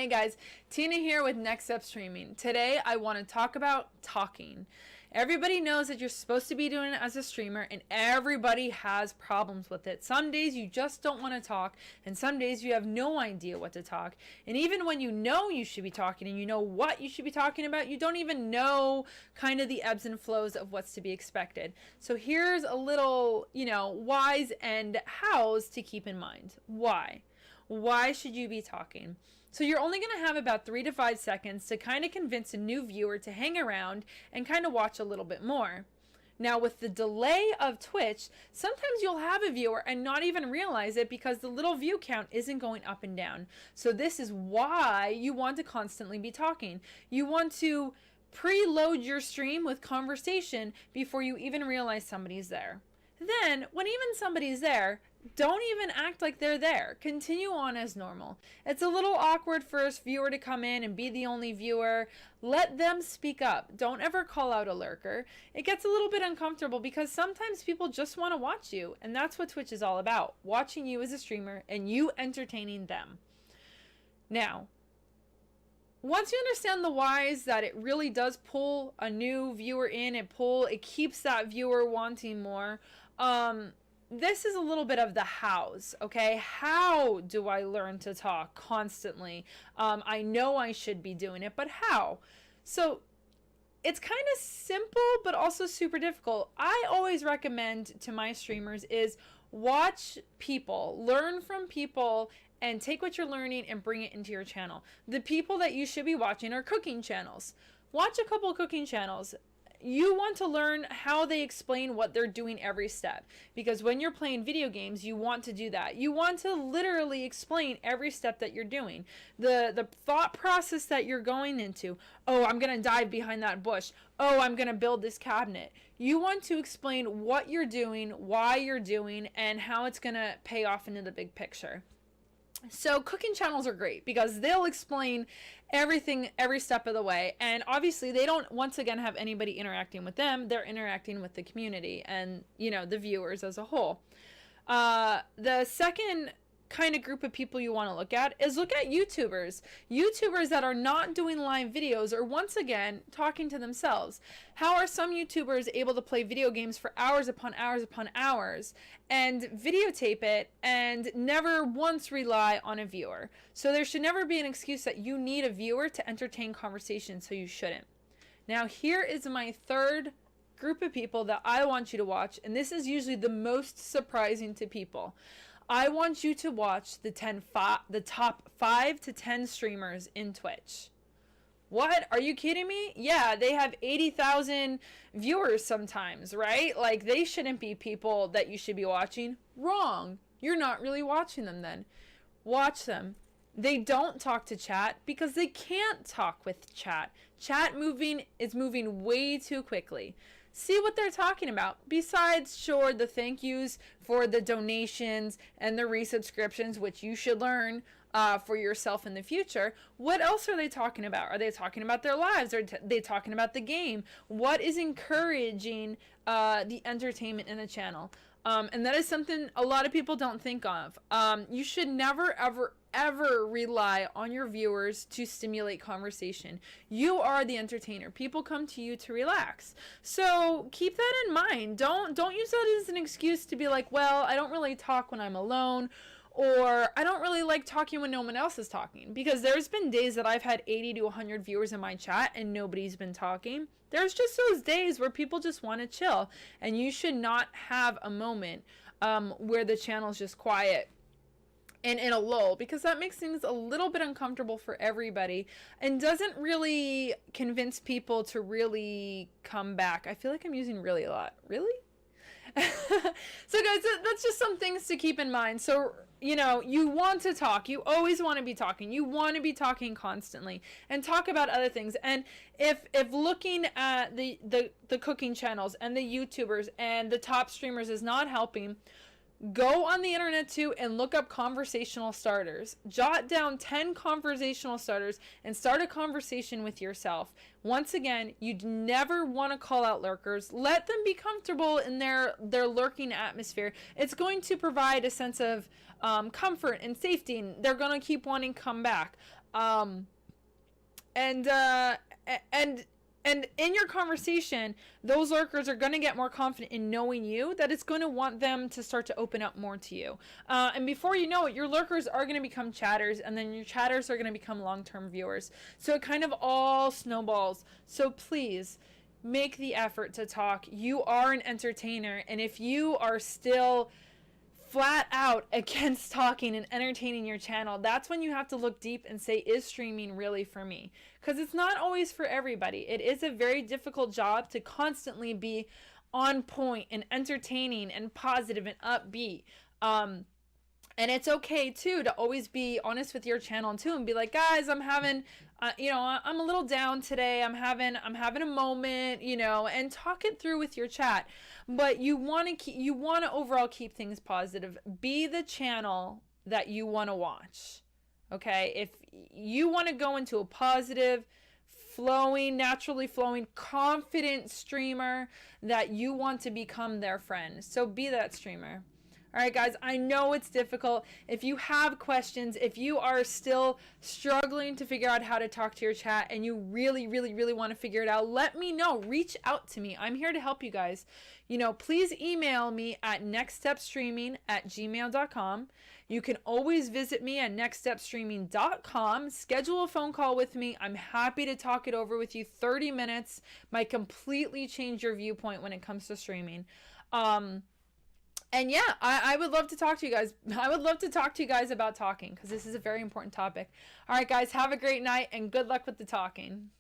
Hey guys, Tina here with Next Step Streaming. Today I want to talk about talking. Everybody knows that you're supposed to be doing it as a streamer, and everybody has problems with it. Some days you just don't want to talk, and some days you have no idea what to talk. And even when you know you should be talking and you know what you should be talking about, you don't even know kind of the ebbs and flows of what's to be expected. So here's a little, whys and hows to keep in mind. Why? Why should you be talking? So you're only going to have about 3 to 5 seconds to kind of convince a new viewer to hang around and kind of watch a little bit more. Now with the delay of Twitch, sometimes you'll have a viewer and not even realize it because the little view count isn't going up and down. So this is why you want to constantly be talking. You want to preload your stream with conversation before you even realize somebody's there. Then, when even somebody's there, don't even act like they're there. Continue on as normal. It's a little awkward for a viewer to come in and be the only viewer. Let them speak up. Don't ever call out a lurker. It gets a little bit uncomfortable because sometimes people just want to watch you, and that's what Twitch is all about. Watching you as a streamer and you entertaining them. Now, once you understand the whys, that it really does pull a new viewer in, it keeps that viewer wanting more. This is a little bit of the hows, okay? How do I learn to talk constantly? I know I should be doing it, but how? So it's kind of simple, but also super difficult. I always recommend to my streamers is watch people, learn from people, and take what you're learning and bring it into your channel. The people that you should be watching are cooking channels. Watch a couple cooking channels. You want to learn how they explain what they're doing every step, because when you're playing video games, you want to do that. You want to literally explain every step that you're doing. The thought process that you're going into. Oh, I'm going to dive behind that bush. Oh, I'm going to build this cabinet. You want to explain what you're doing, why you're doing, and how it's going to pay off into the big picture. So cooking channels are great because they'll explain everything every step of the way, and obviously they don't once again have anybody interacting with them. They're interacting with the community and the viewers as a whole. The second kind of group of people you want to look at YouTubers that are not doing live videos or once again talking to themselves. How are some YouTubers able to play video games for hours upon hours upon hours and videotape it and never once rely on a viewer? So there should never be an excuse that you need a viewer to entertain conversation, so you shouldn't. Now here is my third group of people that I want you to watch, and this is usually the most surprising to people. I want you to watch the top 5 to 10 streamers in Twitch. What? Are you kidding me? Yeah, they have 80,000 viewers sometimes, right? Like, they shouldn't be people that you should be watching. Wrong. You're not really watching them then. Watch them. They don't talk to chat because they can't talk with chat. Chat is moving way too quickly. See what they're talking about. Besides, sure, the thank yous for the donations and the resubscriptions, which you should learn for yourself in the future. What else are they talking about? Are they talking about their lives? Are they talking about the game? What is encouraging the entertainment in the channel? And that is something a lot of people don't think of. You should never, ever rely on your viewers to stimulate conversation. You are the entertainer. People come to you to relax. So keep that in mind. Don't use that as an excuse to be like, well, I don't really talk when I'm alone, or I don't really like talking when no one else is talking, because there's been days that I've had 80 to 100 viewers in my chat and nobody's been talking. There's just those days where people just want to chill, and you should not have a moment where the channel's just quiet and in a lull, because that makes things a little bit uncomfortable for everybody and doesn't really convince people to really come back. I feel like I'm using really a lot. Really? So guys, that's just some things to keep in mind. So, you want to talk. You always want to be talking. You want to be talking constantly and talk about other things. And if looking at the cooking channels and the YouTubers and the top streamers is not helping, go on the internet too and look up conversational starters. Jot down 10 conversational starters and start a conversation with yourself. Once again, you'd never want to call out lurkers. Let them be comfortable in their lurking atmosphere. It's going to provide a sense of comfort and safety, and they're going to keep wanting to come back. Um, and uh and and in your conversation, those lurkers are going to get more confident in knowing you, that it's going to want them to start to open up more to you. And before you know it, your lurkers are going to become chatters, and then your chatters are going to become long-term viewers. So it kind of all snowballs. So please make the effort to talk. You are an entertainer, and if you are still flat out against talking and entertaining your channel, that's when you have to look deep and say, is streaming really for me? Because it's not always for everybody. It is a very difficult job to constantly be on point and entertaining and positive and upbeat. And it's okay too to always be honest with your channel too, and be like, guys, I'm having, I'm a little down today. I'm having a moment, and talk it through with your chat. But you want to overall keep things positive. Be the channel that you want to watch. Okay, if you want to go into a positive, naturally flowing, confident streamer, that you want to become their friend, so be that streamer. All right, guys, I know it's difficult. If you have questions, if you are still struggling to figure out how to talk to your chat and you really, really, really want to figure it out, let me know. Reach out to me. I'm here to help you guys. Please email me at nextstepstreaming@gmail.com. You can always visit me at nextstepstreaming.com. Schedule a phone call with me. I'm happy to talk it over with you. 30 minutes might completely change your viewpoint when it comes to streaming. And yeah, I would love to talk to you guys. I would love to talk to you guys about talking, because this is a very important topic. All right, guys, have a great night and good luck with the talking.